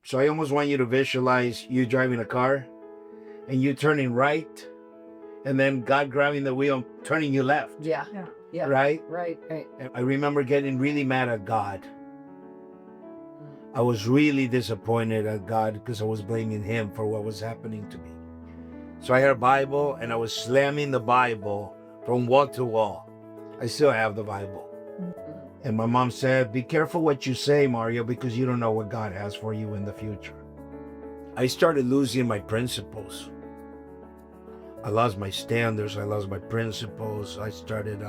So I almost want you to visualize you driving a car and you turning right, and then God grabbing the wheel, turning you left. Yeah. Yeah. Right? Right. And I remember getting really mad at God. I was really disappointed at God because I was blaming Him for what was happening to me. So I had a Bible and I was slamming the Bible from wall to wall. I still have the Bible. And my mom said, "Be careful what you say, Mario, because you don't know what God has for you in the future." I started losing my principles. I lost my standards. I lost my principles. I started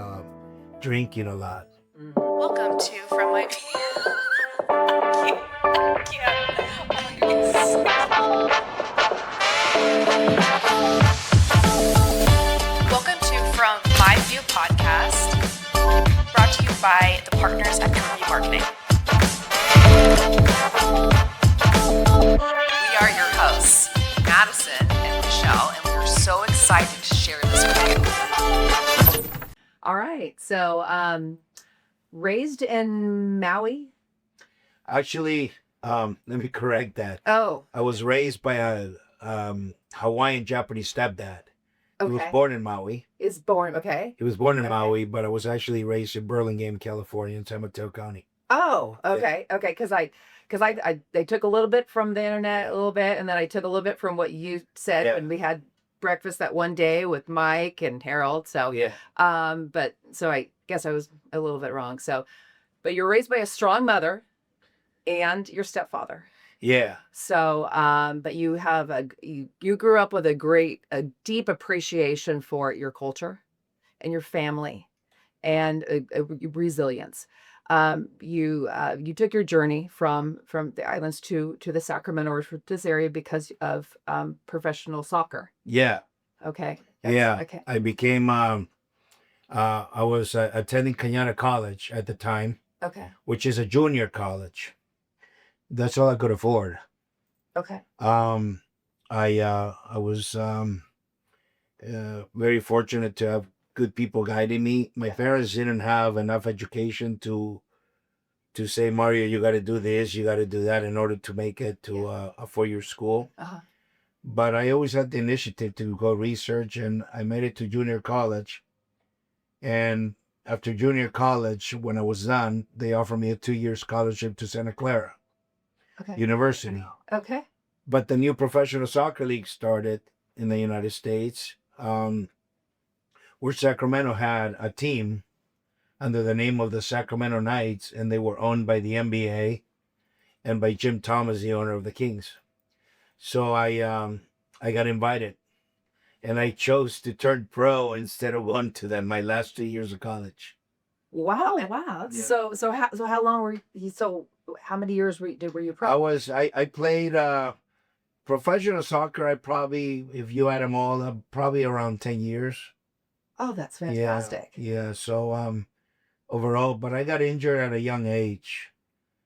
drinking a lot. Welcome to From My Welcome to From My View podcast, brought to you by the partners at Community Marketing. We are your hosts, Madison and Michelle, and we are so excited to share this with you. All right. So, raised in Maui. Actually, let me correct that. Oh, I was raised by a Hawaiian Japanese stepdad. He was okay. born in Maui. Is born. Okay. He was born in Okay. Maui, but I was actually raised in Burlingame, California, in San Mateo County. Oh, okay. Okay. Because I took a little bit from the internet, a little bit, and then I took a little bit from what you said Yeah. when we had breakfast that one day with Mike and Harold. So, Yeah. but so I guess I was a little bit wrong. So, but you're raised by a strong mother and your stepfather. Yeah. So, but you have you grew up with a deep appreciation for your culture and your family and a resilience. You took your journey from the islands to the Sacramento or to this area because of professional soccer. Yeah. Okay. Yeah. Okay. I became, I was attending Cañada College at the time, Okay. which is a junior college. That's all I could afford. Okay. I was very fortunate to have good people guiding me. My parents didn't have enough education to say, "Mario, you got to do this, you got to do that in order to make it to a 4-year school." Uh-huh. But I always had the initiative to go research, and I made it to junior college. And after junior college, when I was done, they offered me a 2-year scholarship to Santa Clara Okay. University. Okay. But the new professional soccer league started in the United States, where Sacramento had a team under the name of the Sacramento Knights, and they were owned by the NBA and by Jim Thomas, the owner of the Kings. So I got invited, and I chose to turn pro instead of going to them my last 2 years of college. Wow. Wow. Yeah. So how long were you? So how many years were you pro? I played professional soccer. I probably, if you add them all, probably around 10 years. Oh, that's fantastic. Yeah. So overall, but I got injured at a young age,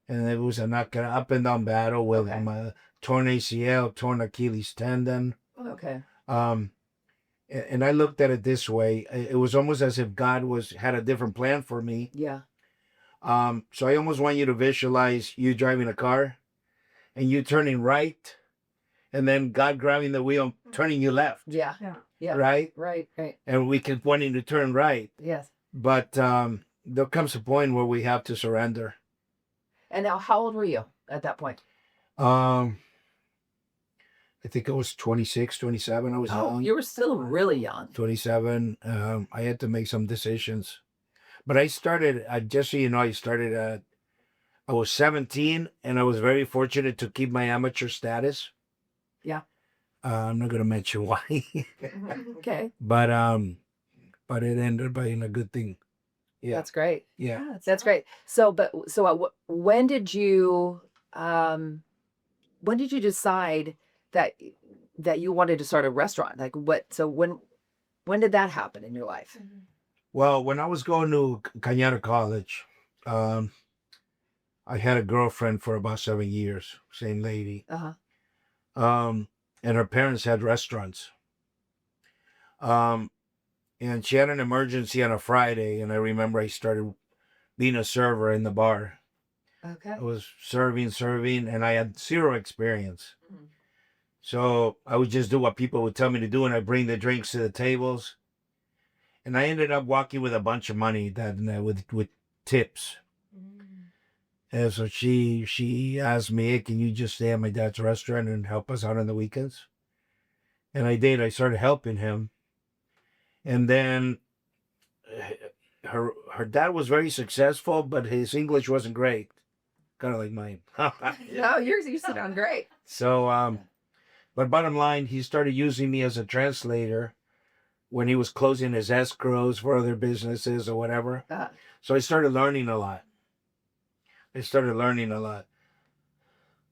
and it was an up and down battle with Okay. my torn ACL, torn Achilles tendon. Okay. And I looked at it this way: it was almost as if God had a different plan for me. Yeah. So I almost want you to visualize you driving a car, and you turning right, and then God grabbing the wheel, turning you left. Yeah. Yeah. Right. Right. And we keep wanting to turn right, Yes. but there comes a point where we have to surrender. And now, how old were you at that point? I think I was 26, 27. I was young. You were still really young. 27. I had to make some decisions. But I started, just so you know, I was 17, and I was very fortunate to keep my amateur status. Yeah. I'm not going to mention why. Okay. But it ended up being a good thing. Yeah. That's great. Yeah. That's great. So, when did you decide that you wanted to start a restaurant? Like what? So when did that happen in your life? Well, when I was going to Cañada College, I had a girlfriend for about 7 years, same lady. Uh-huh. And her parents had restaurants. And she had an emergency on a Friday, and I remember I started being a server in the bar. Okay. I was serving, and I had zero experience. Mhm. So I would just do what people would tell me to do, and I bring the drinks to the tables. And I ended up walking with a bunch of money with tips. And so she asked me, hey, can you just stay at my dad's restaurant and help us out on the weekends? And I did. I started helping him. And then her dad was very successful, but his English wasn't great. Kind of like mine. No, you sound great. So but bottom line, he started using me as a translator when he was closing his escrows for other businesses or whatever. So I started learning a lot.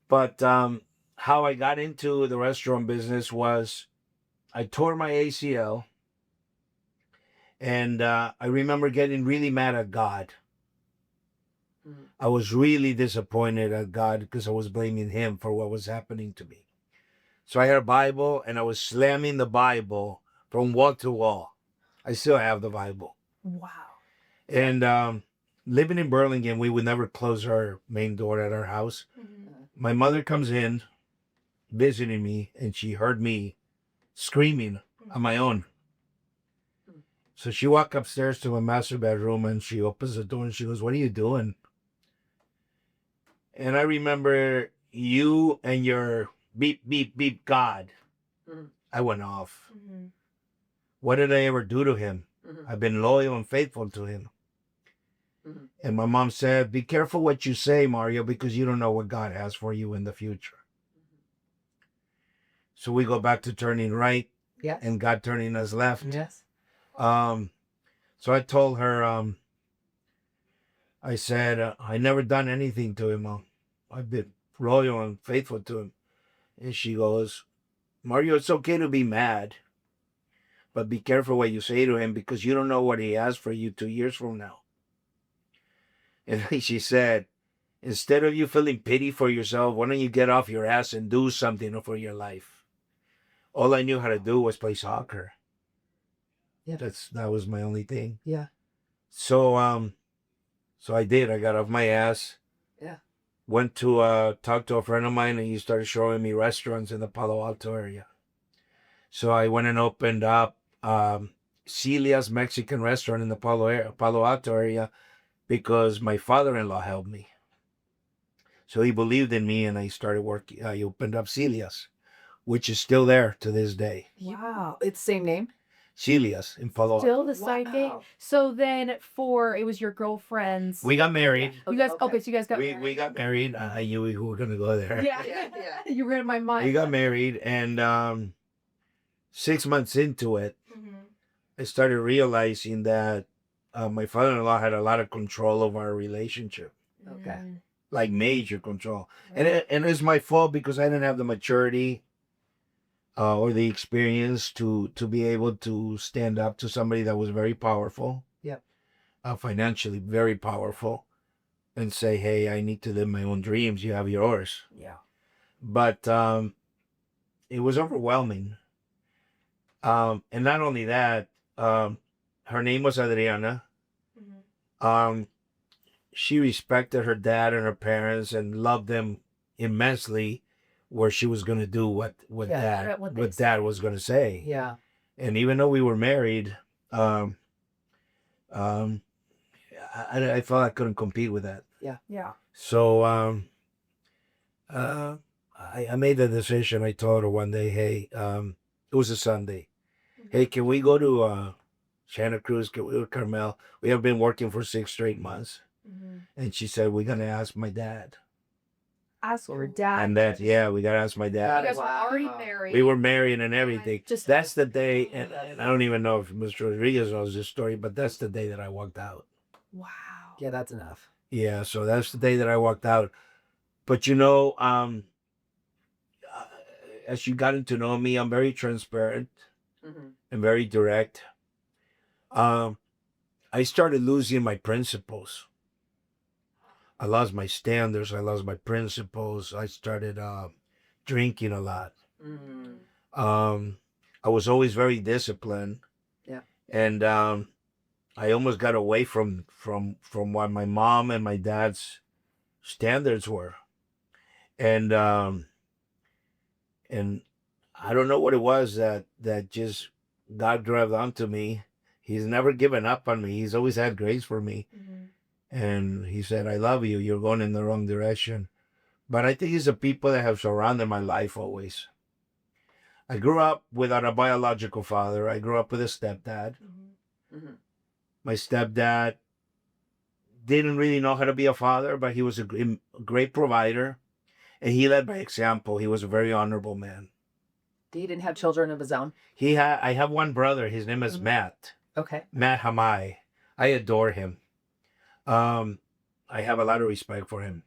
But how I got into the restaurant business was I tore my ACL, and I remember getting really mad at God. I was really disappointed at God because I was blaming him for what was happening to me. So I had a Bible, and I was slamming the Bible from wall to wall. I still have the Bible. Wow. And living in Burlingame, we would never close our main door at our house. My mother comes in visiting me, and she heard me screaming on my own. So she walked upstairs to my master bedroom, and she opens the door and she goes, what are you doing? And I remember you and your beep, beep, beep, God. I went off. What did I ever do to him? I've been loyal and faithful to him. And my mom said, be careful what you say, Mario, because you don't know what God has for you in the future. So we go back to turning right, Yes. and God turning us left. Yes. So I told her, I said, I never done anything to him, Mom. I've been loyal and faithful to him. And she goes, Mario, it's okay to be mad, but be careful what you say to him because you don't know what he has for you 2 years from now. And she said, instead of you feeling pity for yourself, why don't you get off your ass and do something for your life? All I knew how to do was play soccer. Yeah. That was my only thing. Yeah. So so I did. I got off my ass. Yeah. Went to talk to a friend of mine, and he started showing me restaurants in the Palo Alto area. So I went and opened up Celia's Mexican restaurant in the Palo Alto area because my father-in-law helped me. So he believed in me, and I started working. I opened up Celia's, which is still there to this day. Wow. It's same name? Celia's in Palo Alto. Still the side gig. So then it was your girlfriend's. We got married. You guys, okay, so you guys got We married. got married. I knew we were going to go there. Yeah. You read my mind. We got married, and 6 months into it, I started realizing that my father-in-law had a lot of control over our relationship, Okay. like major control. And it's my fault because I didn't have the maturity or the experience to be able to stand up to somebody that was very powerful. Yep. Financially very powerful, and say, hey, I need to live my own dreams. You have yours. Yeah. But it was overwhelming. And not only that, her name was Adriana. She respected her dad and her parents and loved them immensely, where she was going to do what Yeah, dad was going to say. Yeah. And even though we were married, I felt I couldn't compete with that. Yeah. So I made the decision. I told her one day, hey, it was a Sunday. Hey, can we go to Santa Cruz? Can we go to Carmel? We have been working for 6 straight months. And she said, we're going to ask my dad. Ask her dad. And that, yeah, we got to ask my You dad. guys were already married. We were married and everything. Just- That's the day, and I don't even know if Mr. Rodriguez knows this story, but that's the day that I walked out. Wow. Yeah, that's enough. Yeah, so that's the day that I walked out. But you know, as you gotten to know me, I'm very transparent and very direct. I started losing my principles. I lost my standards. I lost my principles. I started drinking a lot. I was always very disciplined. Yeah. And I almost got away from what my mom and my dad's standards were. And and I don't know what it was that just God grabbed onto me. He's never given up on me. He's always had grace for me. And he said, I love you. You're going in the wrong direction. But I think it's the people that have surrounded my life always. I grew up without a biological father. I grew up with a stepdad. Mhm. My stepdad didn't really know how to be a father, but he was a great provider. And he led by example. He was a very honorable man. He didn't have children of his own. I have one brother. His name is Matt. Okay. Matt Hamai. I adore him. I have a lot of respect for him.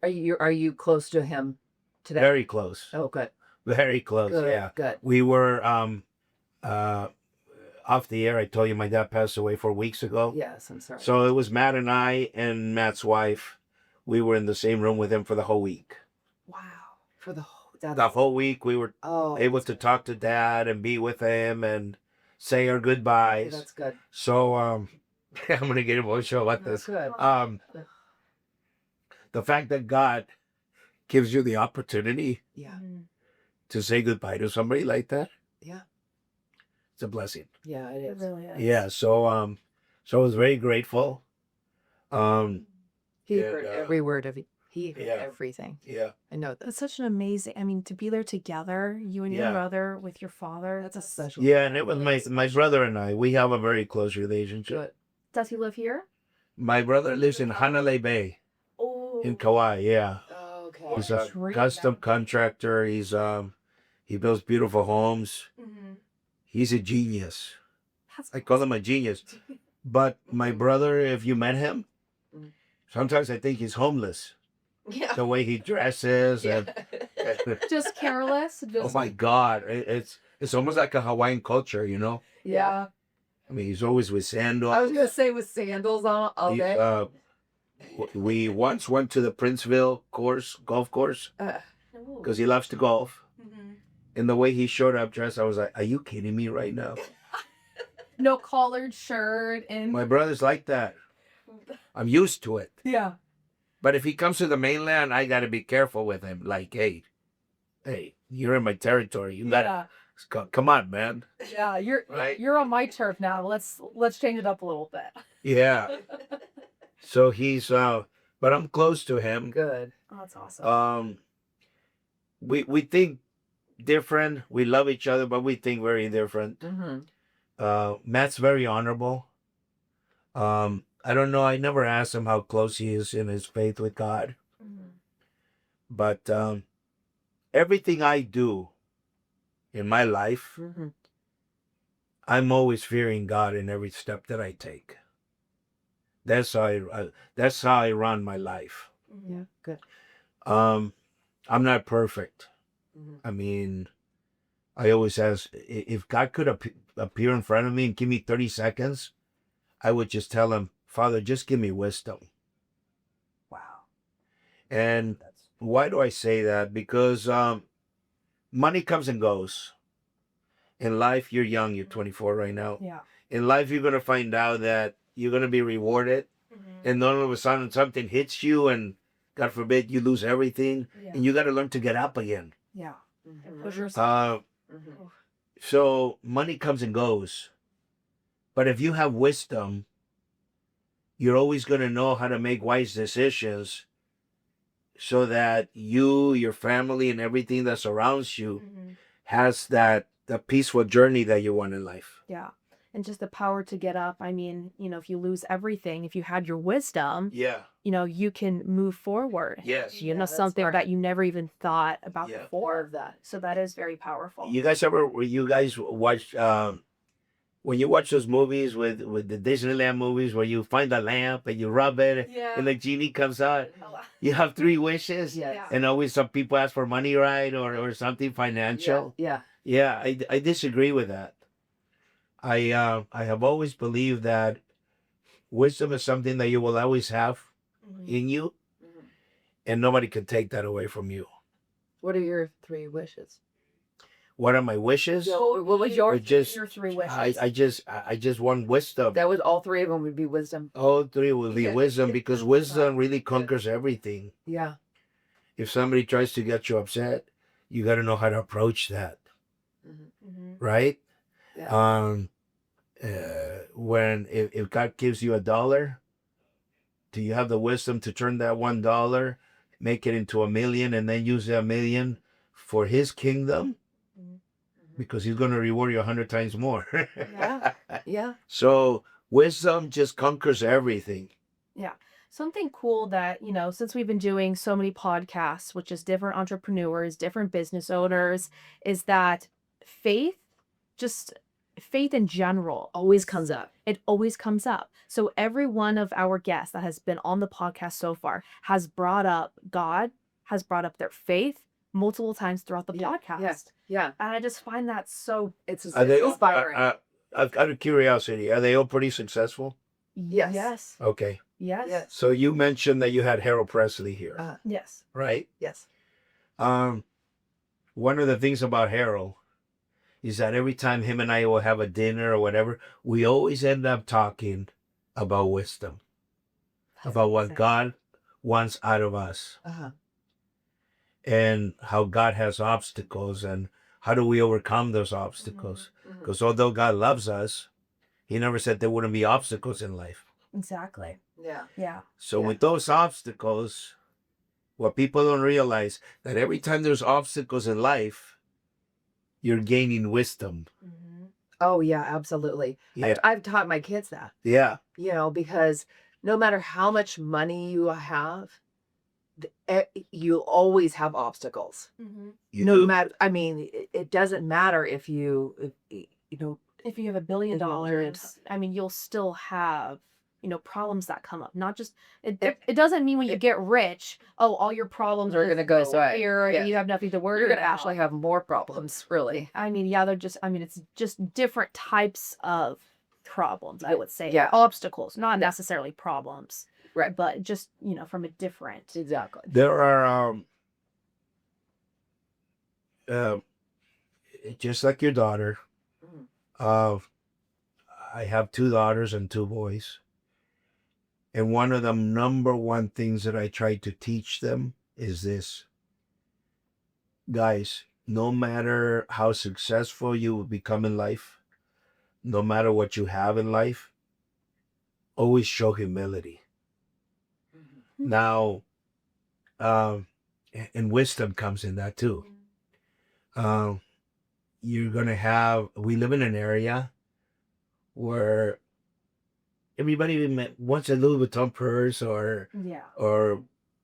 Are you close to him today? Very close. Oh, good. Very close. Good. Yeah. Good. We were off the air. I told you my dad passed away 4 weeks ago. Yes, I'm sorry. So it was Matt and I and Matt's wife. We were in the same room with him for the whole week. Wow. For the whole The whole week we were Oh, able to talk to Dad and be with him and say our goodbyes. that's good. So I'm gonna get emotional about That's this. good. The fact that God gives you the opportunity Yeah. to say goodbye to somebody like that, Yeah. it's a blessing. Yeah, it It is. really is. Yeah. So I was very grateful. He And, heard every word of it. He heard yeah. everything. Yeah. I know that. It's such an amazing, I mean, to be there together, you and your Yeah. brother with your father. That's a special. Yeah, and it was my brother and I. We have a very close relationship. Good. Does he live here? My brother lives in Hanalei Bay Oh. in Kauai. Yeah. Okay. He's a That's great. custom contractor. He builds beautiful homes. He's a genius. I call him a genius. But my brother, if you met him, Mm. sometimes I think he's homeless. Yeah. The way he dresses and Just careless. oh Just, my God, it's almost like a Hawaiian culture, you know. Yeah. I mean, he's always with sandals. I was gonna say with sandals on all He, day. we once went to the Princeville golf course, because he loves to golf. And the way he showed up dressed, I was like, are you kidding me right now? no collared shirt and My brother's like that. I'm used to it. yeah. But if he comes to the mainland, I got to be careful with him. Like, hey, you're in my territory. You got to, come on, man. Yeah, Right? you're on my turf now. Let's change it up a little bit. Yeah. So he's, but I'm close to him. Good. Oh, that's awesome. We think different. We love each other, but we think very different. Mm-hmm. Matt's very honorable. I don't know. I never asked him how close he is in his faith with God. But everything I do in my life, Mm-hmm. I'm always fearing God in every step that I take. That's how I run my life. Yeah. Good. I'm not perfect. Mhm. I mean, I always ask, if God could appear in front of me and give me 30 seconds, I would just tell him, Father, just give me wisdom. Wow. And why do I say that? Because money comes and goes. In life, you're young, you're 24 right now. Yeah. In life, you're going to find out that you're going to be rewarded. And then all of a sudden, something hits you, and God forbid, you lose everything. Yeah. And you got to learn to get up again. Yeah. Mhm. Push yourself. Mhm. So money comes and goes. But if you have wisdom, you're always going to know how to make wise decisions so that you, your family, and everything that surrounds you has the peaceful journey that you want in life. Yeah. And just the power to get up. I mean, if you lose everything, if you had your wisdom, Yeah. You can move forward. Yes. Yeah, that's Something smart. that you never even thought about Yeah. More before. of that. So that is very powerful. You guys watch when you watch those movies with the Disneyland movies where you find a lamp and you rub it and the genie comes out? You have 3 wishes. Yes. And always some people ask for money, right? Or something financial. Yeah. Yeah, I disagree with that. I have always believed that wisdom is something that you will always have in you, and nobody can take that away from you. What are your 3 wishes? What are my wishes? So what was your? Or just Your three wishes. I just want wisdom. That was all three of them would be wisdom. All three will be Yeah. wisdom, because wisdom really conquers everything. Yeah. If somebody tries to get you upset, you got to know how to approach that, right? Yeah. When if God gives you $1, do you have the wisdom to turn that $1, make it into 1,000,000, and then use that 1,000,000 for His kingdom? Because He's going to reward you 100 times more. Yeah. Yeah. So wisdom just conquers everything. Yeah. Something cool that, since we've been doing so many podcasts, which is different entrepreneurs, different business owners, is that faith, just faith in general, Always comes up. it always comes up. So every one of our guests that has been on the podcast so far has brought up God, has brought up their faith multiple times throughout the podcast. Yes. Yeah. And I just find that so It's Are they inspiring. out of curiosity, are they all pretty successful? Yes. yes. Okay. Yes. Yes. So you mentioned that you had Harold Presley here, Yes. right? Yes. One of the things about Harold is that every time him and I will have a dinner or whatever, we always end up talking about wisdom, about what God wants out of us, and how God has obstacles, and how do we overcome those obstacles. Because although God loves us, He never said there wouldn't be obstacles in life. Exactly. Yeah. Yeah. So Yeah. with those obstacles, what people don't realize, that every time there's obstacles in life, you're gaining wisdom. Oh yeah, absolutely. Yeah. I've taught my kids that, Yeah. because no matter how much money you have, you'll always have obstacles. You No do. matter, I mean, it doesn't matter if you know, If you have $1 billion, Yes. I mean, you'll still have, problems that come up. Not just it doesn't mean when you get rich, all your problems Are gonna go away. here, Yes. you have nothing to worry you're gonna about. actually have more problems, really. I mean, yeah, it's just different types of problems, I would say. Yeah. Obstacles, not necessarily problems. Right. But just, from a different. Exactly. There are just like your daughter. I have 2 daughters and 2 boys. And one of the number one things that I try to teach them is this. Guys, no matter how successful you will become in life, no matter what you have in life, always show humility. Now, and wisdom comes in that too. You're going to have, we live in an area where everybody wants a Louis Vuitton purse, or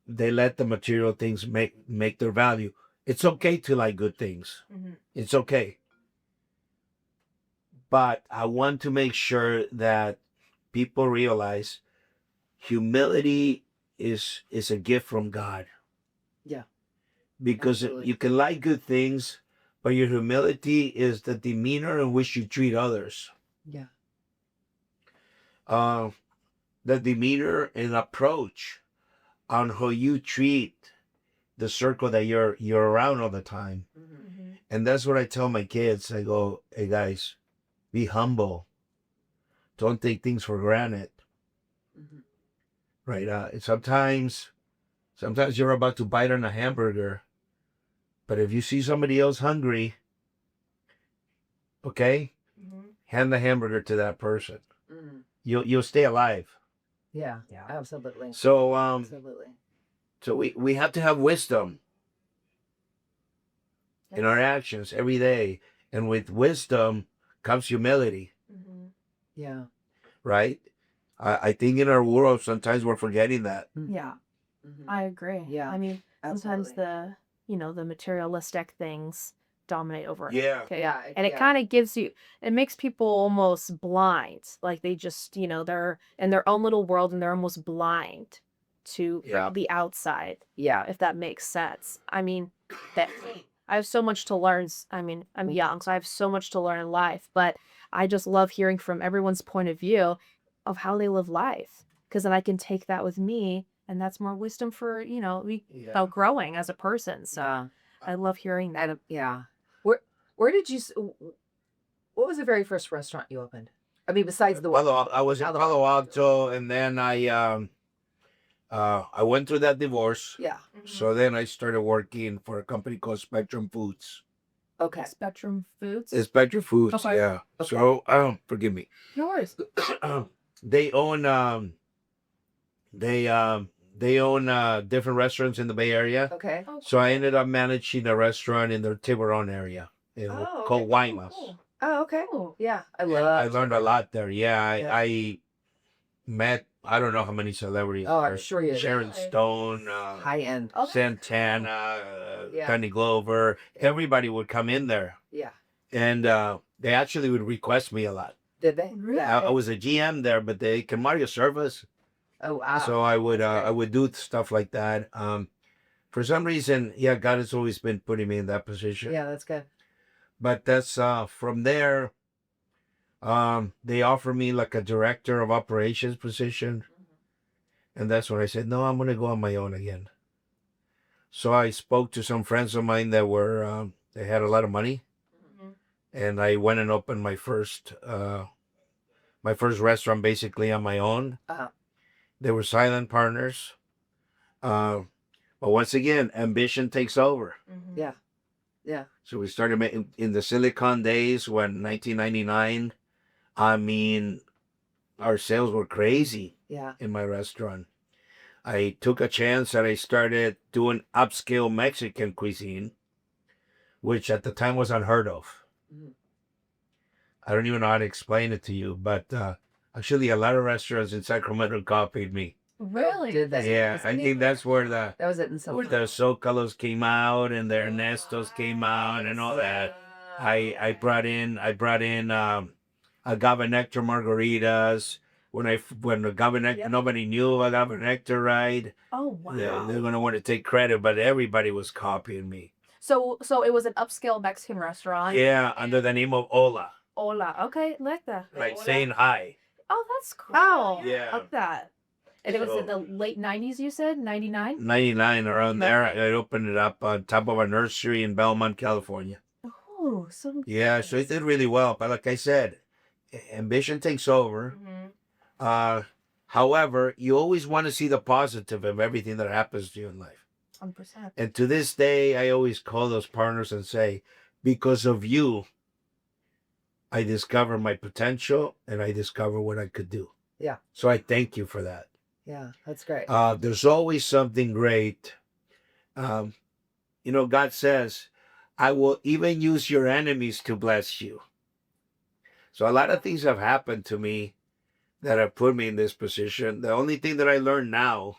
they let the material things make their value. It's okay to like good things. It's okay. But I want to make sure that people realize humility is a gift from God. Yeah. Because Absolutely. you can like good things, but your humility is the demeanor in which you treat others. Yeah. The demeanor and approach on how you treat the circle that you're around all the time. And that's what I tell my kids. I go, hey guys, be humble. Don't take things for granted. Right? Sometimes you're about to bite on a hamburger, but if you see somebody else hungry, okay, hand the hamburger to that person. You'll stay alive. Yeah. Absolutely. So Absolutely. so we have to have wisdom in our actions every day, and with wisdom comes humility. Yeah. Right? I think in our world sometimes we're forgetting that. Yeah. I agree. Yeah, I mean, sometimes absolutely. the materialistic things dominate over. Yeah. Okay. Yeah. And it kind of it makes people almost blind. Like they just, they're in their own little world and they're almost blind to Yeah. the outside, Yeah. if that makes sense. I mean, that I have so much to learn. I mean, I'm young, so I have so much to learn in life, but I just love hearing from everyone's point of view of how they live life, because then I can take that with me, and that's more wisdom for, growing as a person. So I love hearing that. And yeah. Where did you? What was the very first restaurant you opened? I mean, besides the one. I was in Palo Alto, and then I went through that divorce. Yeah. So then I started working for a company called Spectrum Foods. Okay. Spectrum Foods. It's Spectrum Foods, Okay. yeah. Okay. So forgive me. No worries. They own they own different restaurants in the Bay Area. Okay. Oh, So I ended up managing a restaurant in the Tiburon area, Oh, called okay. Guaymas. cool. Oh, okay. Cool. Yeah, I I love. learned a lot there. Yeah, Yeah. I met I don't know how many celebrities. Oh, I'm there. sure you did. Sharon Really? Stone, High end. Okay. Santana, Yeah. Danny Glover. Everybody would come in there, Yeah. and they actually would request me a lot. Did they? Really? Yeah. I was a GM there, but they can Mario service, Oh wow. so I would That's great. I would do stuff like that. For some reason, yeah, God has always been putting me in that position. Yeah, that's good. But that's from there. They offered me like a director of operations position, and that's when I said, no, I'm going to go on my own again. So I spoke to some friends of mine that were they had a lot of money, Mhm. and I went and opened my first restaurant basically on my own. Uh-huh. They were silent partners, but once again, ambition takes over. Mhm. Yeah. Yeah. So we started making in the Silicon days when 1999. I mean, our sales were crazy Yeah. in my restaurant. I took a chance and I started doing upscale Mexican cuisine, which at the time was unheard of. Mhm. I don't even know how to explain it to you, but actually, a lot of restaurants in Sacramento copied me. Really? Did they? Yeah, Was I it- think that's where the That was it in Zócalos came out and the Ernestos came out and all that. I brought in agave nectar margaritas. When agave nectar, Yep. nobody knew agave nectar, right? Oh wow. They're gonna want to take credit, but everybody was copying me. So it was an upscale Mexican restaurant. Yeah, under the name of Ola, Hola. Okay, like that. like saying hi. Oh, that's cool. Yeah. Like that. And it was So- in the late 90s, you said? 99? 99 around there. I opened it up on top of a nursery in Belmont, California. Oh, so Yeah, so it did really well. But like I said, ambition takes over. Mhm. However, you always want to see the positive of everything that happens to you in life. 100%. And to this day, I always call those partners and say, because of you, I discover my potential and I discover what I could do. Yeah. So I thank you for that. Yeah, that's great. There's always something great. God says, I will even use your enemies to bless you. So a lot of things have happened to me that have put me in this position. The only thing that I learned now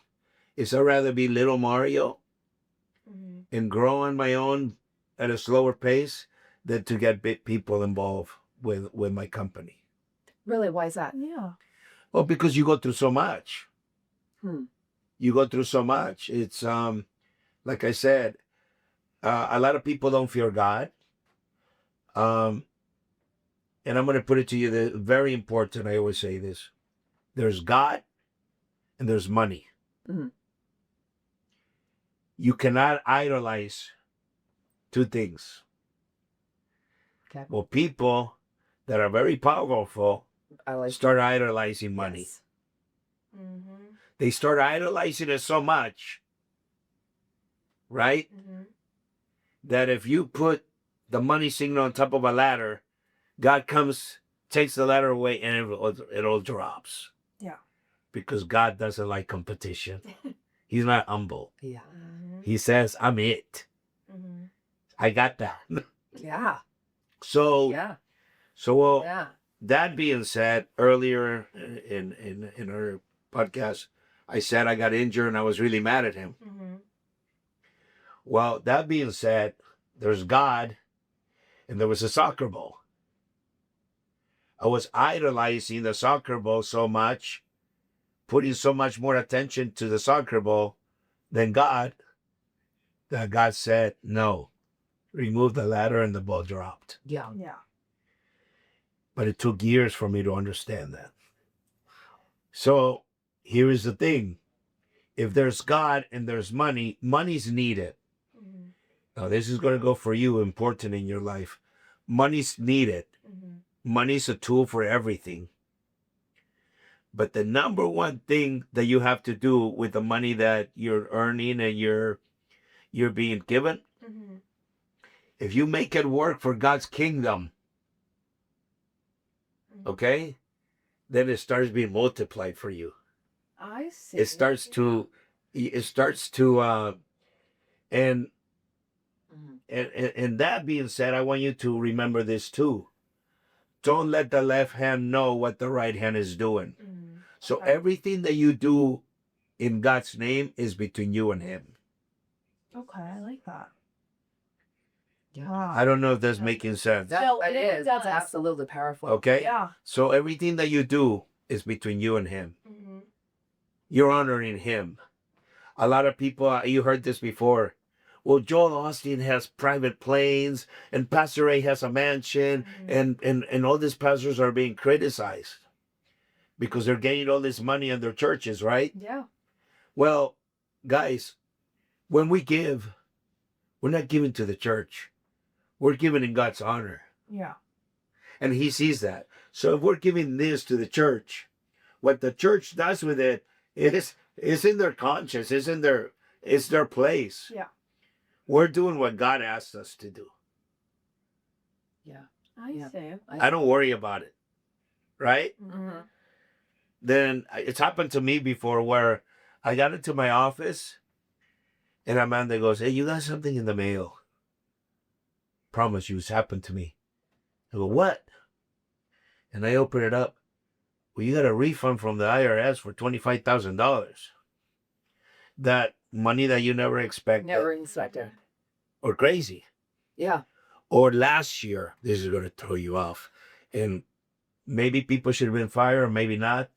is I'd rather be little Mario Mhm. and grow on my own at a slower pace than to get big people involved with my company. Really, why is that? Yeah. Well, because you go through so much. Hmm. You go through so much. It's like I said, a lot of people don't fear God. And I'm going to put it to you, very important. I always say this: there's God, and there's money. Mhm. You cannot idolize two things. Okay. Well, people that are very powerful I like start idolizing money. Yes. Mhm. They start idolizing it so much, right? Mhm. That if you put the money signal on top of a ladder, God comes, takes the ladder away, and it all drops. Yeah. Because God doesn't like competition. He's not humble. Yeah. Mhm. He says, I'm it. Mhm. I got that. Yeah. So, Yeah. well, Yeah. that being said, earlier in our podcast, I said I got injured and I was really mad at him. Mhm. Well, that being said, there's God and there was a soccer ball. I was idolizing the soccer ball so much, putting so much more attention to the soccer ball than God, that God said, no, remove the ladder, and the ball dropped. Yeah. Yeah. But it took years for me to understand that. So here is the thing. If there's God and there's money, money's needed. Mhm. Now, this is going to go for you, important in your life. Money's needed. Money's a tool for everything. But the number one thing that you have to do with the money that you're earning and you're being given, if you make it work for God's kingdom, okay, then it starts being multiplied for you. I see. It starts to, and that being said, I want you to remember this too. Don't let the left hand know what the right hand is doing. So Okay. everything that you do in God's name is between you and him. Okay, I like that. Yeah. Wow. I don't know if that's making sense. No, That it is. does. That's absolutely powerful. Okay? Yeah. So everything that you do is between you and him. You're honoring him. A lot of people, you heard this before. Well, Joel Austin has private planes, and Pastor Ray has a mansion, and all these pastors are being criticized because they're getting all this money in their churches, right? Yeah. Well, guys, when we give, we're not giving to the church. We're giving in God's honor. Yeah. And he sees that. So if we're giving this to the church, what the church does with it is in their conscience, it's their place. Yeah. We're doing what God asked us to do. Yeah. I Yeah. see. I don't worry about it. Right? Mm-hmm. Then it's happened to me before where I got into my office and Amanda goes, "Hey, you got something in the mail." Promise you, it's happened to me. I go, "What?" And I open it up. Well, you got a refund from the IRS for $25,000. That money that you never expected. Never expected. Or crazy. Yeah. Or last year, this is going to throw you off. And maybe people should have been fired or maybe not.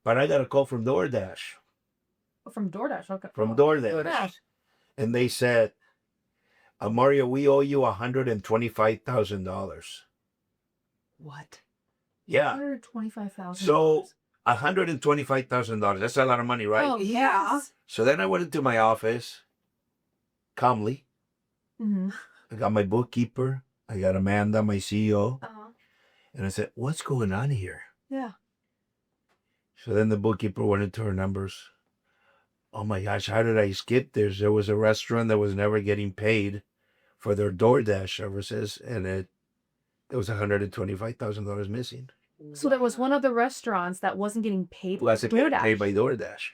But I got a call from DoorDash. From DoorDash. Okay. From DoorDash. DoorDash. And they said, Mario, we owe you $125,000. What? Yeah. $125,000. So $125,000. That's a lot of money, right? Oh, yeah. So then I went into my office calmly. I got my bookkeeper. I got Amanda, my CEO. And I said, what's going on here? Yeah. So then the bookkeeper went into her numbers. Oh my gosh, how did I skip this? There was a restaurant that was never getting paid for their DoorDash services, and it was $125,000 missing. So there was one of the restaurants that wasn't getting paid by Wasn't getting DoorDash. paid by DoorDash.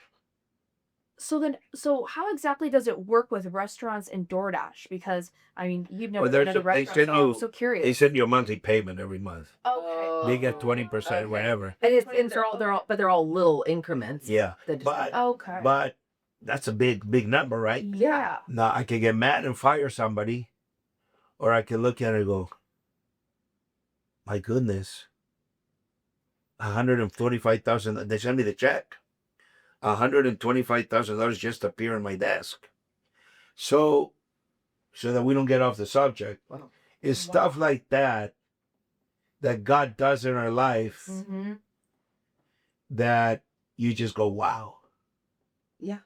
So how exactly does it work with restaurants and DoorDash? Because I mean, you've never Well, been there's at a a- they restaurant, send so you- I'm so curious. They send you a monthly payment every month. Okay. They get 20%, Okay. whatever. And they're all little increments. Yeah, that just- but Okay. but that's a big number, right? Yeah. Now I can get mad and fire somebody, or I can look at it and go, my goodness, $145,000. They send me the check. $125,000 just appear on my desk. So that we don't get off the subject, Wow. it's stuff like that God does in our life that you just go, wow. Yeah.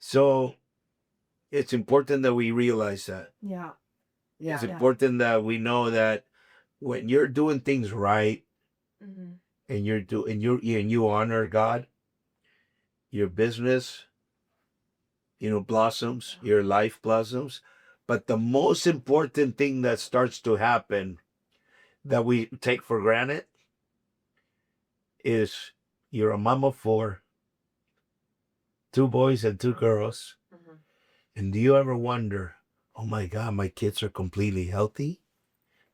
So it's important that we realize that. Yeah. Yeah. It's important that we know that when you're doing things right and you honor God, your business, blossoms, your life blossoms. But the most important thing that starts to happen that we take for granted is you're a mom of 4, 2 boys and 2 girls. And do you ever wonder, oh my God, my kids are completely healthy?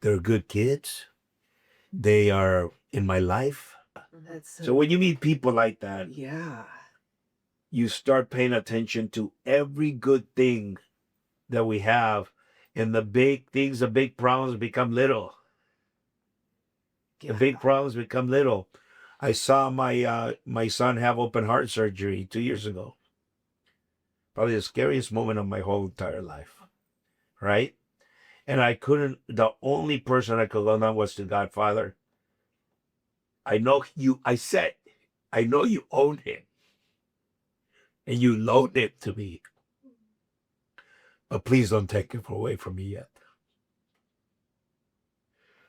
They're good kids. They are in my life. That's So when you meet people like that, yeah. you start paying attention to every good thing that we have, and the big things, the big problems become little. The big problems become little. I saw my son have open heart surgery 2 years ago. Probably the scariest moment of my whole entire life, right? And the only person I could go on was to God, Father, I know you own him. And you loaned it to me. But please don't take it away from me yet.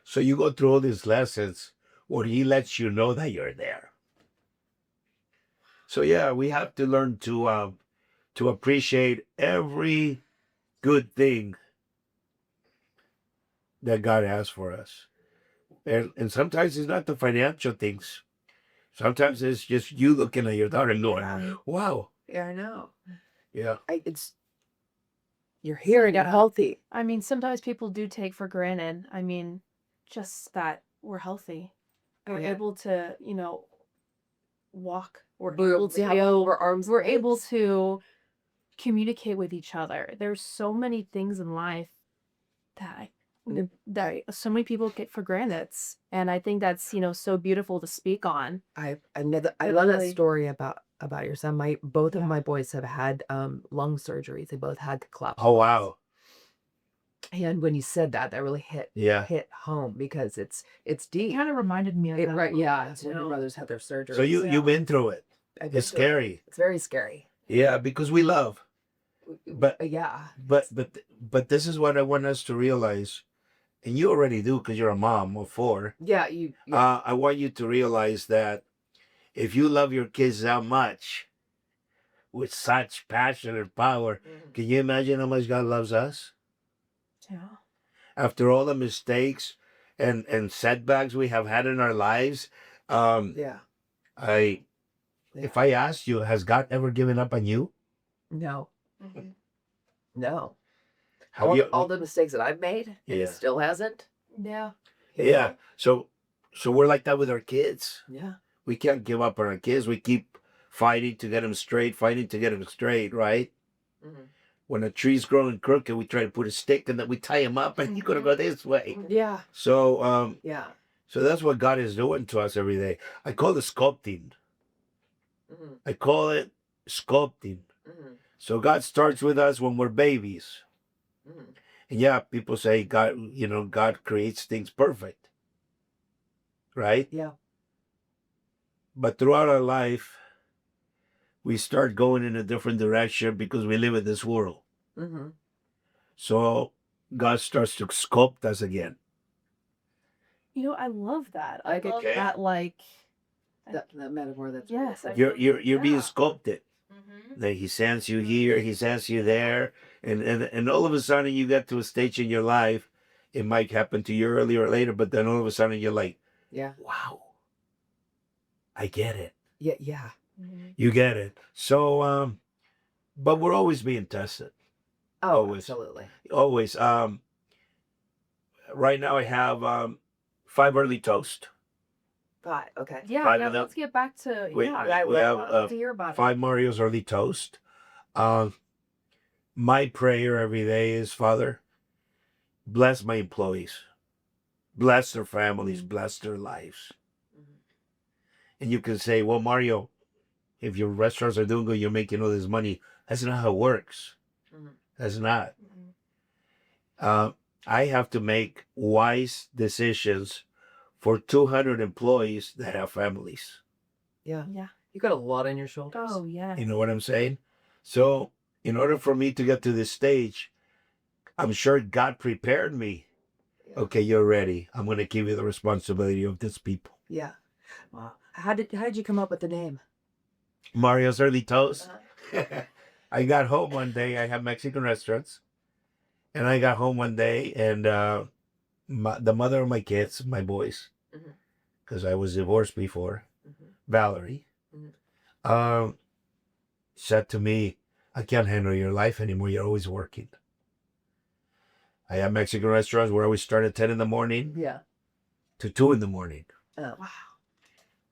So you go through all these lessons where he lets you know that you're there. So yeah, we have to learn to appreciate every good thing that God has for us. And sometimes it's not the financial things. Sometimes it's just you looking at your daughter and going, wow. Yeah, I know. Yeah. It's you're here and you're healthy. I mean, sometimes people do take for granted. I mean, just that we're healthy. We're Yeah. able to, walk. We're We're able to have our arms. we're able to communicate with each other. There's so many things in life that that so many people get for granted, and I think that's so beautiful to speak on. I love that Really. story about your son. Both of Yeah. my boys have had lung surgeries. They both had collapsed Oh, lungs. wow. And when you said that, that really hit Yeah. home because it's It deep. kind of reminded me of that. Right? Yeah. It's when too. your brothers had their surgery. So you've been through it. I've been It's through it. scary. It's very scary. Yeah, because we love. But Yeah. but this is what I want us to realize, and you already do because you're a mom of 4. Yeah. Yeah. I want you to realize that if you love your kids that much, with such passion and power, can you imagine how much God loves us? Yeah. After all the mistakes and setbacks we have had in our lives, Yeah. if I asked you, has God ever given up on you? No. No. Have All, you? all the mistakes that I've made, and Yeah. he still hasn't. Yeah. Yeah. So we're like that with our kids. Yeah. We can't give up on our kids. We keep fighting to get them straight, right? Mhm. When a tree's growing crooked, we try to put a stick and then we tie him up and you're gonna go this way. Yeah. So Yeah. so that's what God is doing to us every day. I call it sculpting. Mhm. I call it sculpting. Mhm. So God starts with us when we're babies. Mhm. And yeah, people say God, God creates things perfect. Right? Yeah. But throughout our life, we start going in a different direction because we live in this world. Mm-hmm. So God starts to sculpt us again. I love that. I Like it- love that, That metaphor. That's Yes, really I cool. You're being Yeah. sculpted. That He sends you here, He sends you there, and all of a sudden you get to a stage in your life. It might happen to you earlier or later, but then all of a sudden you're like, Yeah. wow, I get it. Yeah. Yeah. You get it. So but we're always being tested. Oh, Always. absolutely. Always. Right now I have 5 early toast. Right. Okay. Yeah, Five yeah. of them. Let's get back to We- yeah. we have, love to hear about it. 5 Mario's early toast. My prayer every day is, Father, bless my employees, bless their families, bless their lives. Mhm. And you can say, well, Mario, if your restaurants are doing good, you're making all this money. That's not how it works. Mhm. That's not. I have to make wise decisions for 200 employees that have families. Yeah. Yeah. You got a lot on your shoulders. Oh, yeah. You know what I'm saying? So, in order for me to get to this stage, I'm sure God prepared me. Yeah. Okay, you're ready. I'm going to give you the responsibility of this people. Yeah. Wow. How did you come up with the name? Mario's Early Toast. Uh-huh. I got home one day. I have Mexican restaurants. And I got home one day and the mother of my kids, my boys, Mhm. because I was divorced before, Mhm. Valerie, said to me, I can't handle your life anymore. You're always working. I have Mexican restaurants where we start at 10 in the morning Yeah. to 2 in the morning. Oh. Wow.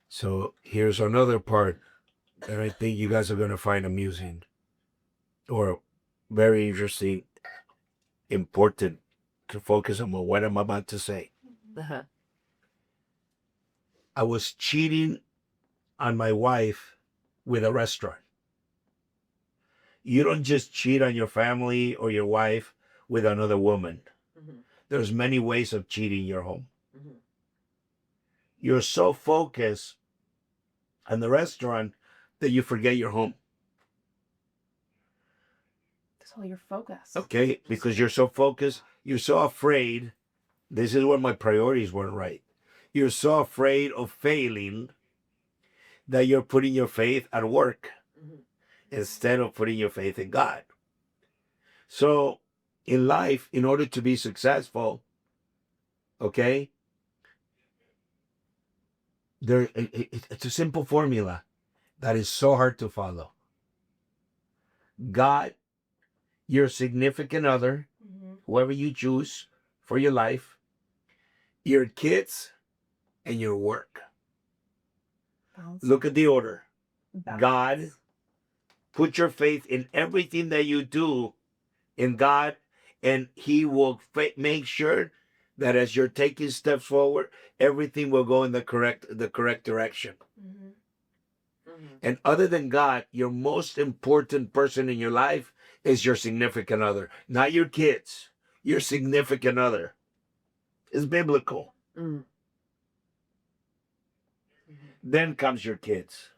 So here's another part that I think you guys are going to find amusing or very interesting, important to focus on what I'm about to say. Uh-huh. I was cheating on my wife with a restaurant. You don't just cheat on your family or your wife with another woman. Mhm. There's many ways of cheating your home. Mhm. You're so focused on the restaurant that you forget your home. That's all your focus. Okay? Because you're so focused, you're so afraid This is where my priorities weren't right. You're so afraid of failing that you're putting your faith at work instead of putting your faith in God. So in life, in order to be successful, okay, it's a simple formula that is so hard to follow. God, your significant other, whoever you choose for your life, your kids, and your work. Look at the order. God, put your faith in everything that you do in God, and He will make sure that as you're taking steps forward, everything will go in the correct direction. And other than God, your most important person in your life is your significant other, not your kids. Your significant other is biblical. Then comes your kids.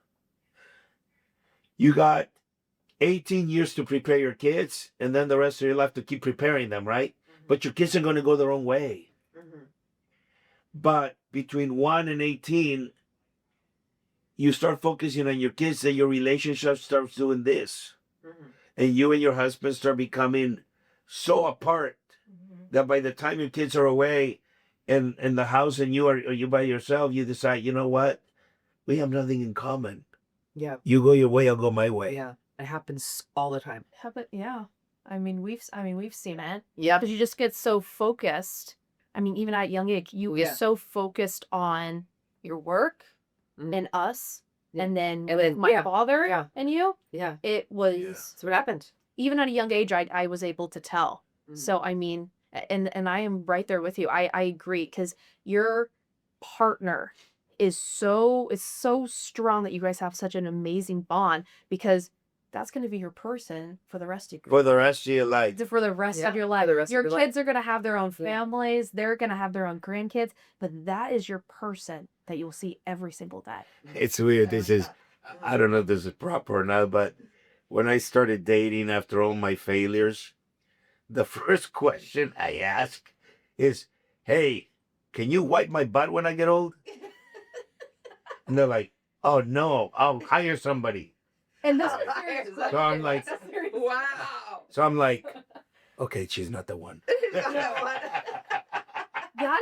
You got 18 years to prepare your kids, and then the rest of your life to keep preparing them, right? But your kids are going to go their own way. But between 1 and 18, you start focusing on your kids, and your relationship starts doing this. And you and your husband start becoming so apart that by the time your kids are away and in the house and you by yourself, you decide, you know what? We have nothing in common. Yeah. You go your way, I'll go my way. Yeah. It happens all the time. Yeah. I mean, we've seen it. Yeah. Because you just get so focused. I mean, even at a young age, you were so focused on your work and us, and then my father and you. Yeah. It was. That's what happened. Even at a young age, I was able to tell. So I mean, and I am right there with you. I agree, because your partner is so strong that you guys have such an amazing bond, because that's going to be your person for the rest of your For the rest of your life. For the rest of your life. the rest of Your your kids are going to have their own families. They're going to have their own grandkids. But that is your person that you'll see every single day. It's weird. This is, I don't know if this is proper or not, but when I started dating after all my failures, the first question I ask is, hey, can you wipe my butt when I get old? And they're like, oh no, I'll hire somebody. And this So I'm like, wow. so I'm like, okay, she's not the one. that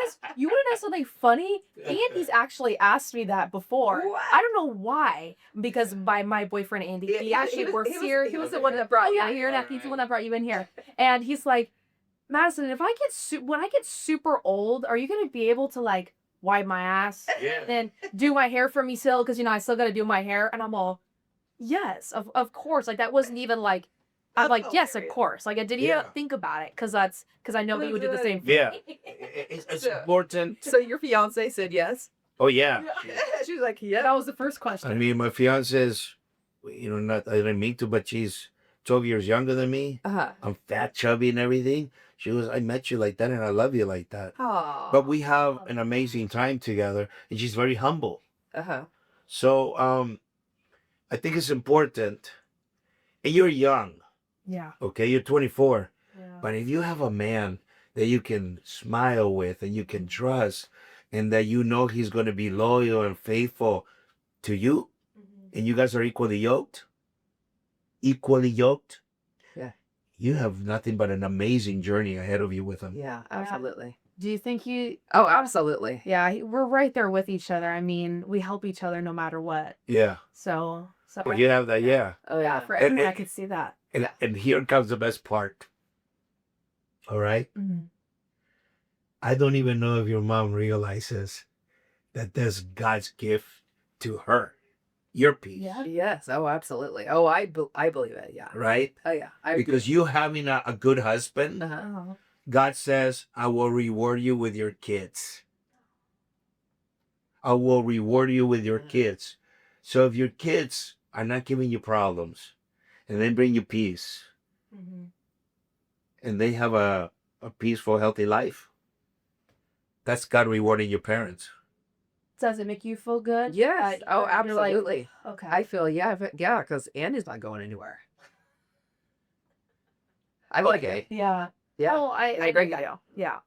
is, you want to know something funny? Andy's actually asked me that before. What? I don't know why, because by my boyfriend Andy, he actually works here. He was the one that brought you here, and he's the one that brought you in here. And he's like, Madison, if I get when I get super old, are you gonna be able to like wipe my ass and do my hair for me still? Because I still gotta do my hair. And I'm all, yes, of course. Like, that wasn't even like, I'm like, yes, of course. Like, I didn't even think about it, because I know that you would do the same thing. Yeah, it's important. So your fiance said yes? Oh yeah. She was like, yeah. That was the first question. I mean, my fiance is, not, I didn't mean to, but she's 12 years younger than me. I'm fat, chubby, and everything. She was, I met you like that, and I love you like that. But we have an amazing time together, and she's very humble. So, I think it's important. And you're young. Yeah. Okay, you're 24. Yeah. But if you have a man that you can smile with and you can trust, and that he's going to be loyal and faithful to you, and you guys are equally yoked, yeah, you have nothing but an amazing journey ahead of you with him. yeah, absolutely. Do you think you? Oh, absolutely. Yeah, we're right there with each other. I mean, we help each other no matter what. Yeah. So Well, you have that, yeah. Oh yeah. for everyone, I could see that. And here comes the best part. All right? I don't even know if your mom realizes that that's God's gift to her. Your peace. Yeah. Yes. Oh, absolutely. Oh, I believe it. Yeah. Right? Oh yeah. Because you having a good husband, Oh. God says, I will reward you with your kids. I will reward you with your kids. So if your kids are not giving you problems, and they bring you peace, and they have a peaceful, healthy life, that's God rewarding your parents. Does it make you feel good? Yes. Oh, You're like, absolutely. okay. I feel yeah, because Andy's not going anywhere. I like it. Yeah. Yeah. Oh, I agree with you. Yeah.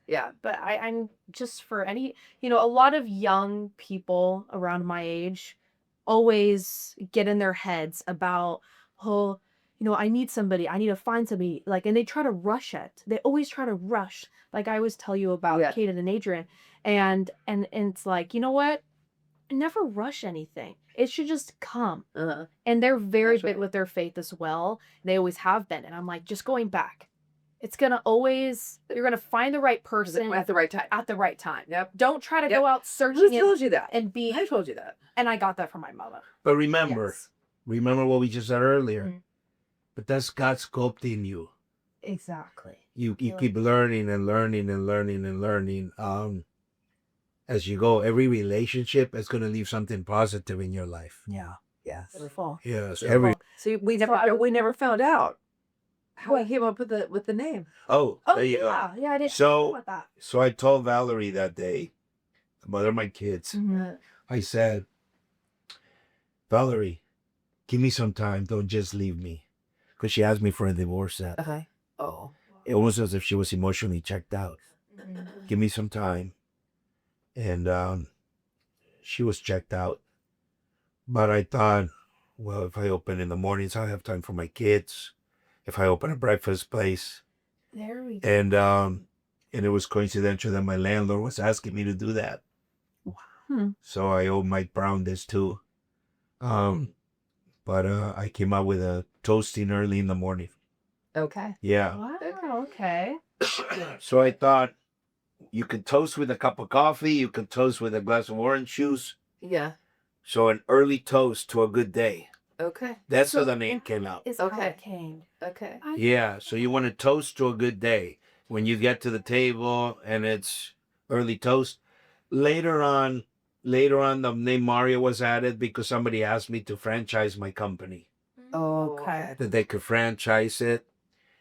Yeah. But I'm just for any, a lot of young people around my age always get in their heads about, oh, I need somebody, I need to find somebody, like, and they try to rush it. They always try to rush. Like I always tell you about Yeah. Kaden and Adrian, and it's like, you know what? Never rush anything. It should just come. Uh-huh. And they're very That's big right. with their faith as well. They always have been. And I'm like, just going back. It's gonna always, you're gonna find the right person At the right time. at the right time. Yep. Don't try to Yep. go out Who searching it told you that? and be. I told you that. And I got that from my mother. But remember, Yes. remember what we just said earlier. Mhm. But that's God sculpting you. Exactly. You Yeah. keep learning and learning and learning and learning. As you go, every relationship is going to leave something positive in your life. Yeah. Yes. Wonderful. Yes, So- every. See, we never found out how he came up with the name. Oh, Oh, there you go. yeah. I didn't So- know about that. So I told Valerie that day, the mother of my kids, I said, Valerie, give me some time. Don't just leave me. Because she asked me for a divorce. Okay. Oh. It was as if she was emotionally checked out. Give me some time. And she was checked out. But I thought, well, if I open in the mornings, I'll have time for my kids. If I open a breakfast place. There we go. And it was coincidental that my landlord was asking me to do that. Hmm. So I owe Mike Brown this too. But I came out with a toasting early in the morning. Okay. Yeah. Wow. Okay. So I thought you could toast with a cup of coffee. You could toast with a glass of orange juice. Yeah. So an early toast to a good day. Okay. That's So how the name came out. It's Okay. how it came. Okay. Yeah. So you want to toast to a good day. When you get to the table and it's early toast. Later on, the name Mario was added because somebody asked me to franchise my company. Okay. That they could franchise it.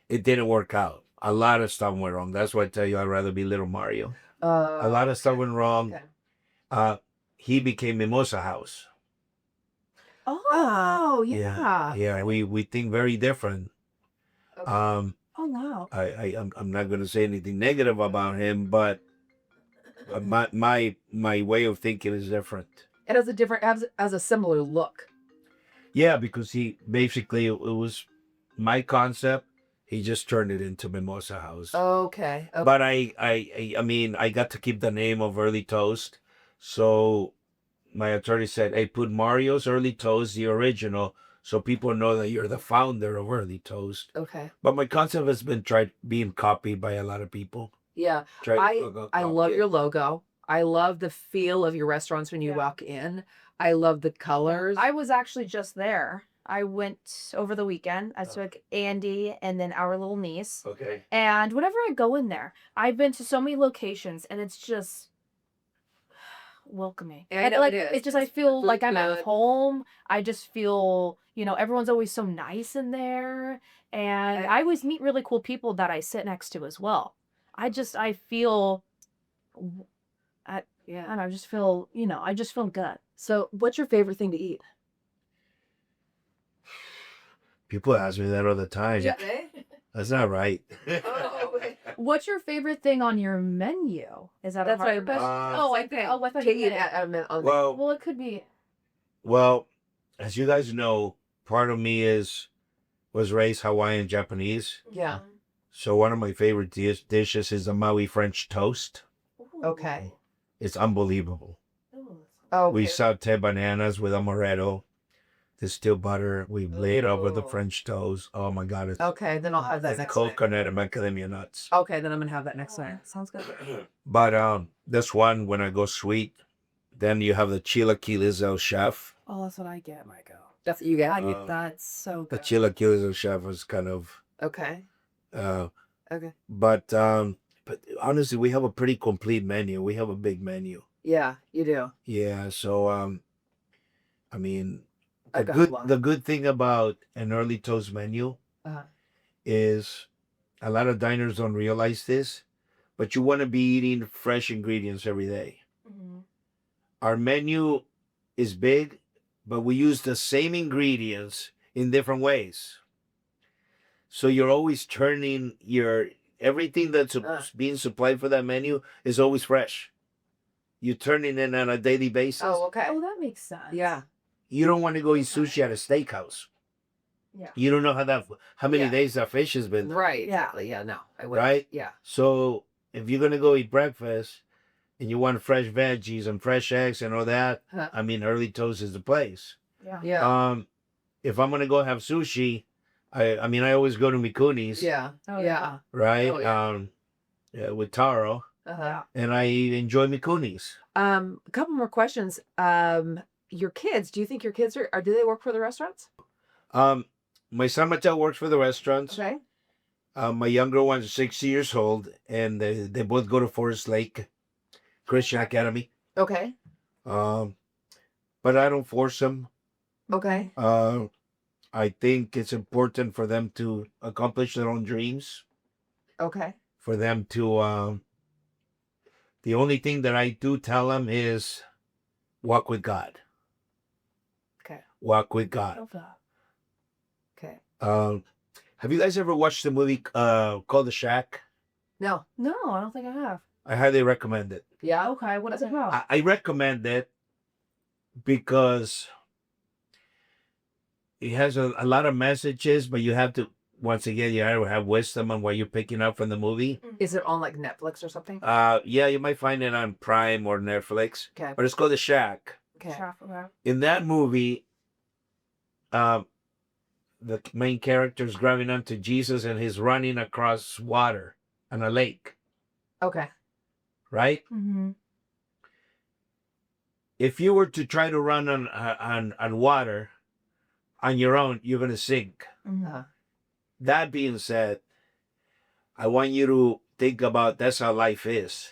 It didn't work out. A lot of stuff went wrong. That's why I tell you I'd rather be Little Mario. A lot of stuff went wrong. Okay. He became Mimosa House. Oh, yeah. Yeah. We think very different. Okay. Um, Oh, wow. I'm not going to say anything negative about him, but my way of thinking is different. It has a different, has a similar look. Yeah, because he basically it was my concept. He just turned it into Mimosa House. Okay. Okay. But I mean, I got to keep the name of Early Toast. So my attorney said, hey, put Mario's Early Toast, the original, so people know that you're the founder of Early Toast. Okay. But my concept has been being copied by a lot of people. Yeah. I love your logo. I love the feel of your restaurants when you Yeah. walk in. I love the colors. I was actually just there. I went over the weekend. I took Andy and then our little niece. Okay. And whenever I go in there, I've been to so many locations and it's just welcoming. Yeah, I And know like it is. it's just I feel like I'm good. at home. I just feel, everyone's always so nice in there. And I always meet really cool people that I sit next to as well. I feel I Yeah. don't know, I just feel, I just feel good. So, what's your favorite thing to eat? People ask me that all the time. That's not right. What's your favorite thing on your menu? Is that That's a hard what I- question? Oh, I think. Oh, I thought To you eat meant- Well, Well, it could be. as you guys know, part of me was raised Hawaiian Japanese. Yeah. So one of my favorite dishes is the Maui French toast. Okay. It's unbelievable. Oh, We saute bananas with amaretto, distilled butter. We lay it over the Ooh. French toast. Oh my God, it's Okay, then I'll have that and next time. coconut and macadamia nuts. Okay, then I'm gonna have that next time. Sounds good. But this one, when I go sweet, then you have the chilaquiles el chef. Oh, that's what I get, Michael. That's what you got. That's so The good. chilaquiles el chef is kind of Okay. Okay. but honestly, we have a pretty complete menu. We have a big menu. Yeah, you do. Yeah, so I mean, I got one. the good thing about an early toast menu Uh-huh. is a lot of diners don't realize this, but you want to be eating fresh ingredients every day. Mhm. Our menu is big, but we use the same ingredients in different ways. So you're always turning everything that's being supplied for that menu is always fresh. You turn it in on a daily basis. Oh, okay. Oh, that makes sense. Yeah. You don't want to go eat sushi at a steakhouse. Yeah. You don't know how many Yeah. days that fish has been. Right. Yeah. Exactly. Yeah. No, I would. Right? Yeah. So if you're gonna go eat breakfast and you want fresh veggies and fresh eggs and all that, Huh. I mean, Early Toast is the place. Yeah. Yeah. If I'm gonna go have sushi, I mean, I always go to Mikuni's. Yeah. Oh, yeah. Right. Oh, yeah. Yeah, with Taro, Uh-huh. and I enjoy Mikuni's. A couple more questions. Your kids, do you think your kids are do they work for the restaurants? My son Mattel works for the restaurants. Okay. My younger one's 6 years old, and they both go to Forest Lake Christian Academy. Okay. But I don't force them. Okay. I think it's important for them to accomplish their own dreams. Okay. For them to, the only thing that I do tell them is walk with God. Okay. Walk with God. Love that. Okay. Have you guys ever watched the movie called The Shack? No. No, I don't think I have. I highly recommend it. Yeah. Okay, what is it about? I recommend it because it has a lot of messages, but you have to, once again, you have to have wisdom on what you're picking up from the movie. Is it on like Netflix or something? Yeah, you might find it on Prime or Netflix, Okay. but it's called The Shack. Okay. Okay. In that movie, the main character is grabbing onto Jesus and he's running across water on a lake, Okay. right? Mm-hmm. If you were to try to run on water on your own, you're gonna sink. Uh-huh. That being said, I want you to think about that's how life is.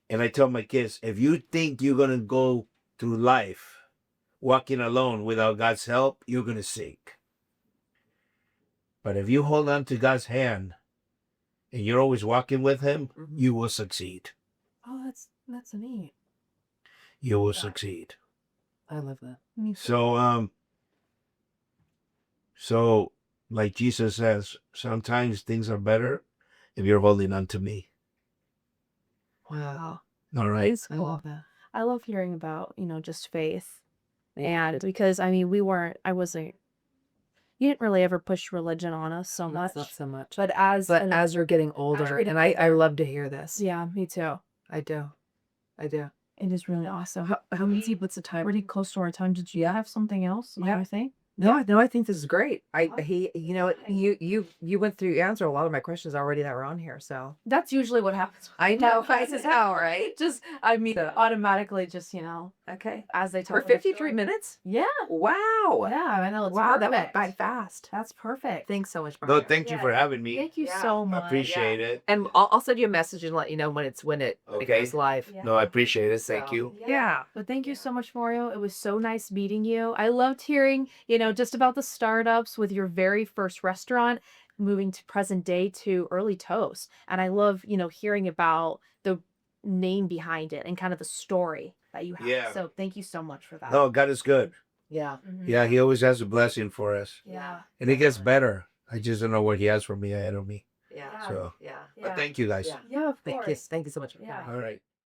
And I tell my kids, if you think you're gonna go through life walking alone without God's help, you're gonna sink. But if you hold on to God's hand and you're always walking with Him, Mhm. you will succeed. Oh, that's neat. You will succeed. I love that. So like Jesus says, sometimes things are better if you're holding on to me. Wow. All right. It's I cool. love that. I love hearing about, just faith. And because I mean you didn't really ever push religion on us so much. Not so much. But as As you're getting older, and I love to hear this. yeah, me too. I do. It is really awesome. How many? What's the time? Pretty close to our time. Did you have something else? Yeah. I think. No, I think this is great. You went through, you answered a lot of my questions already that were on here. So That's usually what happens. I know. This is how, right? Just automatically just Okay. as they talk. For 53 minutes? Yeah. Wow. Yeah, I know. It's Wow, that went perfect. by fast. That's perfect. Thanks so much, No, Brian. thank you for having me. Thank you Yeah. so I much. appreciate it. And I'll send you a message and let you know when it Okay. goes live. Yeah. No, I appreciate it. Thank So, you. Yeah. But thank you so much, Mario. It was so nice meeting you. I loved hearing, just about the startups with your very first restaurant, moving to present day to Early Toast. And I love, hearing about the name behind it and kind of the story that you have. Yeah. So thank you so much for that. No, God is good. Yeah. Mhm. Yeah, He always has a blessing for us. Yeah. And it gets better. I just don't know what He has for me ahead of me. Yeah. Yeah. So, Yeah. but thank you guys. Yeah. Yeah, of Thank you. course. Thank you so much. Yeah. All right.